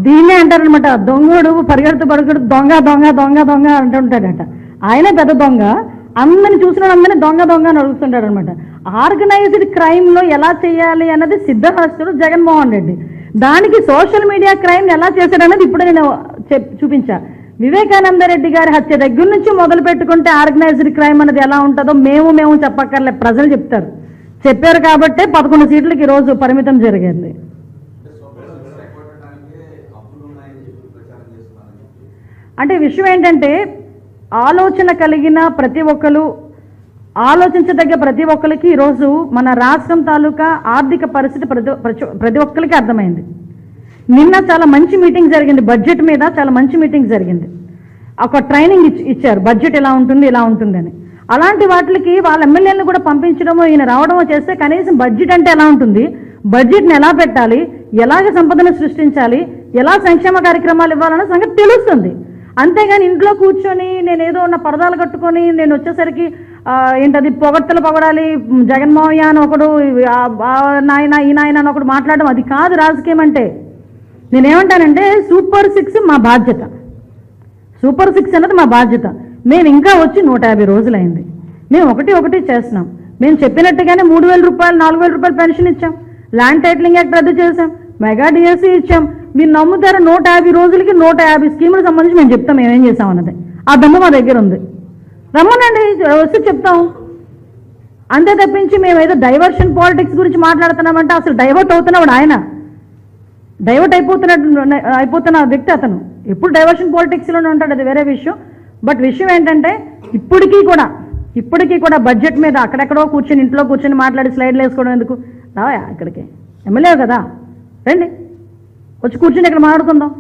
దీన్నే అంటారనమాట, దొంగడు పరిగెడుతూ దొంగ దొంగ దొంగ దొంగ అంటుంటాడట. ఆయనే పెద్ద దొంగ, అందరిని చూసిన అందరినీ దొంగ దొంగ అని అడుగుతుంటాడు అనమాట. ఆర్గనైజ్డ్ క్రైమ్లో ఎలా చేయాలి అన్నది సిద్ధహస్తుడు జగన్మోహన్ రెడ్డి. దానికి సోషల్ మీడియా క్రైమ్ ఎలా చేశాడన్నది ఇప్పుడు నేను చూపించా. వివేకానంద రెడ్డి గారి హత్య దగ్గర నుంచి మొదలు పెట్టుకుంటే ఆర్గనైజ్డ్ క్రైమ్ అనేది ఎలా ఉంటుందో మేము చెప్పక్కర్లే, ప్రజలు చెప్తారు. చెప్పారు కాబట్టే 11 సీట్లకి ఈరోజు పరిమితం జరిగింది. అంటే విషయం ఏంటంటే, ఆలోచన కలిగిన ప్రతి ఒక్కరు, ఆలోచించదగ్గ ప్రతి ఒక్కరికి ఈరోజు మన రాష్ట్రం తాలూకా ఆర్థిక పరిస్థితి ప్రతి ఒక్కరికి అర్థమైంది. నిన్న చాలా మంచి మీటింగ్ జరిగింది, బడ్జెట్ మీద చాలా మంచి మీటింగ్ జరిగింది. ఒక ట్రైనింగ్ ఇచ్చారు, బడ్జెట్ ఎలా ఉంటుంది ఇలా ఉంటుందని. అలాంటి వాటికి వాళ్ళ ఎమ్మెల్యేలను కూడా పంపించడమో ఈయన రావడమో చేస్తే కనీసం బడ్జెట్ అంటే ఎలా ఉంటుంది, బడ్జెట్ని ఎలా పెట్టాలి, ఎలాగ సంపదను సృష్టించాలి, ఎలా సంక్షేమ కార్యక్రమాలు ఇవ్వాలన్న సంగతి తెలుస్తుంది. అంతేగాని ఇంట్లో కూర్చొని నేను ఏదో ఉన్న పరదాలు కట్టుకొని నేను వచ్చేసరికి ఏంటది పొగడాలి, జగన్మోహన్ అని ఒకడు, నాయన ఈ నాయన అని ఒకడు మాట్లాడడం, అది కాదు రాజకీయం అంటే. నేనేమంటానంటే సూపర్ 6 మా బాధ్యత, సూపర్ 6 అన్నది మా బాధ్యత. మేము ఇంకా వచ్చి 150 రోజులైంది, మేము ఒకటి చేస్తున్నాం. మేము చెప్పినట్టుగానే 3,000 రూపాయలు 4,000 రూపాయలు పెన్షన్ ఇచ్చాం, ల్యాండ్ టైటిలింగ్ యాక్ట్ రద్దు చేసాం, మెగా డిఎస్సీ ఇచ్చాం. మీరు నమ్ముతారు 150 రోజులకి 150 స్కీములకు సంబంధించి మేము చెప్తాం మేమేం చేసాం అన్నది. ఆ దమ్ము మా దగ్గర ఉంది, రమ్మనండి వస్తే చెప్తాం. అంతే తప్పించి మేము ఏదో డైవర్షన్ పాలిటిక్స్ గురించి మాట్లాడుతున్నామంటే అసలు డైవర్ట్ అవుతున్నాడు ఆయన, డైవర్ట్ అయిపోతున్న వ్యక్తి అతను. ఎప్పుడు డైవర్షన్ పాలిటిక్స్లోనే ఉంటాడు, అది వేరే విషయం. బట్ విషయం ఏంటంటే ఇప్పటికీ కూడా బడ్జెట్ మీద అక్కడెక్కడో కూర్చొని ఇంట్లో కూర్చొని మాట్లాడి స్లైడ్లు వేసుకోవడం ఎందుకు? రావా ఇక్కడికి, ఎమ్మెల్యే కదా, రండి వచ్చి కూర్చొని ఇక్కడ మాట్లాడుకుందాం.